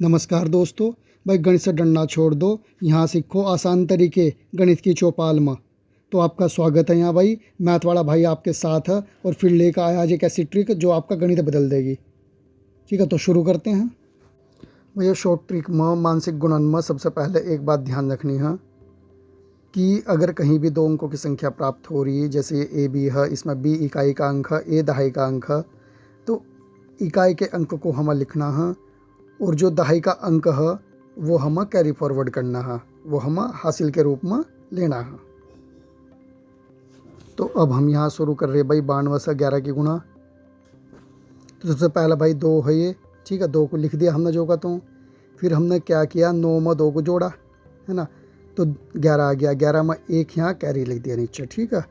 नमस्कार दोस्तों। भाई गणित से डरना छोड़ दो, यहाँ सीखो आसान तरीके गणित की चौपाल में। तो आपका स्वागत है यहाँ भाई। मैथ वाला भाई आपके साथ है और फिर लेकर आया आज एक ऐसी ट्रिक जो आपका गणित बदल देगी। ठीक है, तो शुरू करते हैं। भैया शॉर्ट ट्रिक में मानसिक गुणन में सबसे पहले एक बात ध्यान रखनी है कि अगर कहीं भी दो अंकों की संख्या प्राप्त हो रही है, जैसे ये ए बी है, इसमें बी इकाई का अंक है, ए दहाई का अंक है, तो इकाई के अंक को हमें लिखना है और जो दहाई का अंक है वो हमें कैरी फॉरवर्ड करना है, वो हमें हासिल के रूप में लेना है। तो अब हम यहाँ शुरू कर रहे हैं भाई 92 से 11 की गुणा। तो सबसे पहला भाई 2 है ये, ठीक है, 2 को लिख दिया हमने जो का तो। फिर हमने क्या किया, 9 में 2 को जोड़ा, है ना, तो 11 आ गया। 11 में एक यहाँ कैरी लिख दिया नीचे, ठीक है।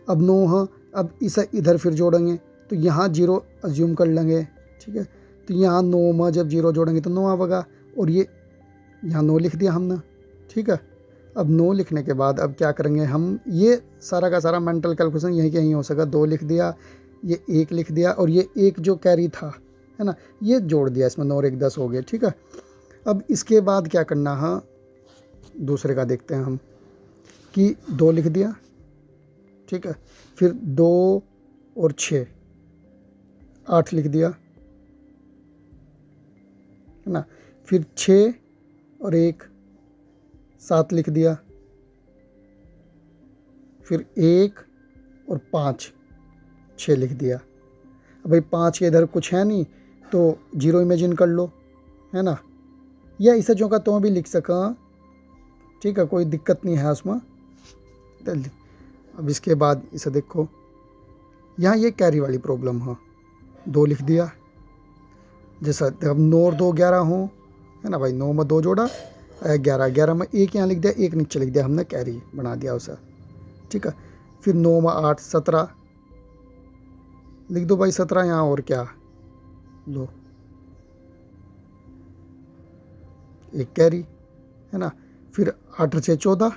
अब 9 है, अब इसे इधर फिर जोड़ेंगे तो यहाँ 0 अज्यूम कर लेंगे, ठीक है। तो यहाँ 9 में जब 0 जोड़ेंगे तो 9 आवेगा और ये यहाँ 9 लिख दिया हमने, ठीक है। अब 9 लिखने के बाद अब क्या करेंगे हम, ये सारा का सारा मेंटल कैलकुलेशन यहीं के यहीं हो सका। 2 लिख दिया, ये 1 लिख दिया और ये एक जो कैरी था, है ना, ये जोड़ दिया इसमें। 9 और 1 10 हो गए, ठीक है। अब इसके बाद क्या करना है, दूसरे का देखते हैं हम कि 2 लिख दिया, ठीक है। फिर 2 और 6 8 लिख दिया, है ना। फिर 6 और 1 7 लिख दिया। फिर 1 और 5 6 लिख दिया। अब भाई 5 के इधर कुछ है नहीं तो 0 इमेजिन कर लो, है ना, या इसे जो का तो भी लिख सका, ठीक है, कोई दिक्कत नहीं है उसमें। अब इसके बाद इसे देखो, यहाँ ये कैरी वाली प्रॉब्लम है। 2 लिख दिया, जैसा अब 9 और 2 11 हो, है ना भाई। 9 में 2 जोड़ा 11, 11 में 1 यहाँ लिख दिया, 1 नीचे लिख दिया, हमने कैरी बना दिया उसे, ठीक है। फिर 9 में 8 17 लिख दो भाई, 17 यहाँ और क्या लो, एक कैरी, है ना। फिर 8 और 6 14,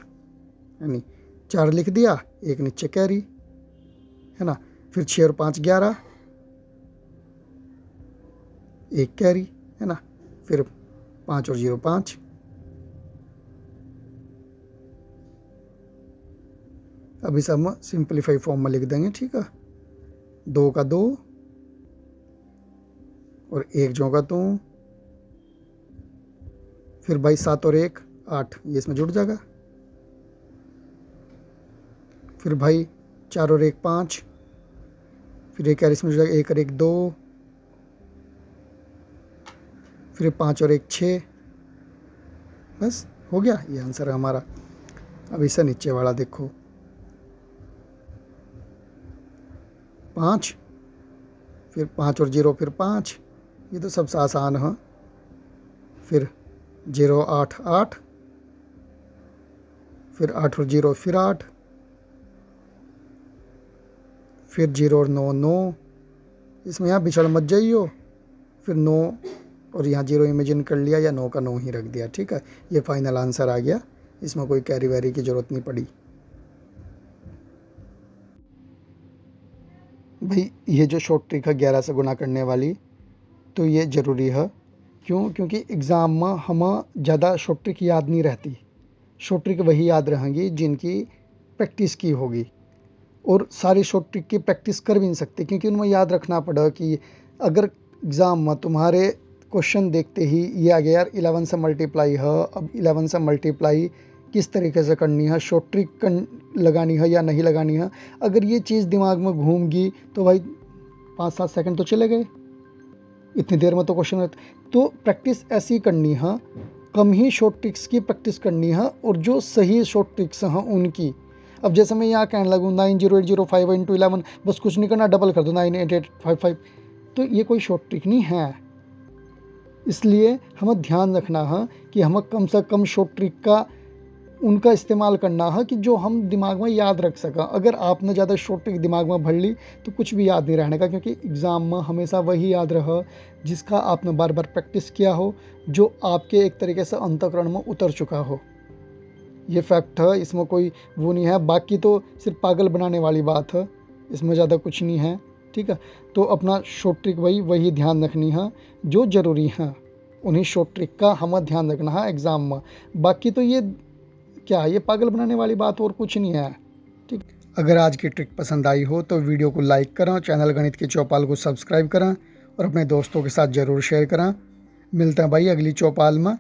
यानी 4 लिख दिया, 1 नीचे कैरी, है ना। फिर 6 और 5 11, एक कैरी, है ना। फिर 5 और 0 5। अब इसे हम सिंपलीफाई फॉर्म में लिख देंगे, ठीक है। 2 का 2 और 1 जो का तो। फिर भाई 7 और 1 8, ये इसमें जुड़ जाएगा। फिर भाई 4 और 1 5, फिर 1 कैरी इसमें जुड़ जाएगा, 1 और 1 2, फिर 5 और 1 6, बस हो गया, ये आंसर है हमारा। अब इसे नीचे वाला देखो, 5, फिर 5 और 0 फिर 5, ये तो सबसे आसान है। फिर 0 8 8, फिर 8 और 0 फिर 8, फिर 0 और 9 9, इसमें यहाँ बिछड़ मत जाइयो। फिर 9 और यहाँ 0 इमेजिन कर लिया या 9 का 9 ही रख दिया, ठीक है। ये फाइनल आंसर आ गया, इसमें कोई कैरी वैरी की ज़रूरत नहीं पड़ी। भाई ये जो शॉर्ट ट्रिक है 11 से गुना करने वाली, तो ये ज़रूरी है। क्यों? क्योंकि एग्ज़ाम में हमें ज़्यादा शॉर्ट ट्रिक याद नहीं रहती। शॉर्ट ट्रिक वही याद रहेंगी जिनकी प्रैक्टिस की होगी, और सारी शॉर्ट ट्रिक की प्रैक्टिस कर भी नहीं सकते, क्योंकि उनमें याद रखना पड़ा कि अगर एग्ज़ाम में तुम्हारे क्वेश्चन देखते ही ये आ गया यार 11 से मल्टीप्लाई है, अब 11 से मल्टीप्लाई किस तरीके से करनी है, शॉर्ट ट्रिक लगानी है या नहीं लगानी है, अगर ये चीज़ दिमाग में घूम गई तो भाई 5-7 सेकंड तो चले गए, इतनी देर में तो क्वेश्चन। तो प्रैक्टिस ऐसी करनी है, कम ही शॉर्ट ट्रिक्स की प्रैक्टिस करनी है और जो सही शॉर्ट ट्रिक्स हैं उनकी। अब जैसे मैं यहाँ कहने लगूँ 90805 इंटू 11, बस कुछ नहीं करना, डबल कर दो 98855, तो ये कोई शॉर्ट ट्रिक नहीं है। इसलिए हमें ध्यान रखना है कि हमें कम से कम शॉर्ट ट्रिक का उनका इस्तेमाल करना है कि जो हम दिमाग में याद रख सकें। अगर आपने ज़्यादा शॉर्ट ट्रिक दिमाग में भर ली तो कुछ भी याद नहीं रहने का, क्योंकि एग्ज़ाम में हमेशा वही याद रहा जिसका आपने बार बार प्रैक्टिस किया हो, जो आपके एक तरीके से अंतःकरण में उतर चुका हो। ये फैक्ट है, इसमें कोई वो नहीं है। बाकी तो सिर्फ पागल बनाने वाली बात है, इसमें ज़्यादा कुछ नहीं है, ठीक है। तो अपना शॉर्ट ट्रिक वही ध्यान रखनी है जो ज़रूरी है। उन्हीं शॉर्ट ट्रिक का हमें ध्यान रखना है एग्ज़ाम में। बाकी तो ये क्या, ये पागल बनाने वाली बात और कुछ नहीं है। ठीक, अगर आज की ट्रिक पसंद आई हो तो वीडियो को लाइक करें, चैनल गणित की चौपाल को सब्सक्राइब करें और अपने दोस्तों के साथ ज़रूर शेयर करें। मिलते हैं भाई अगली चौपाल में।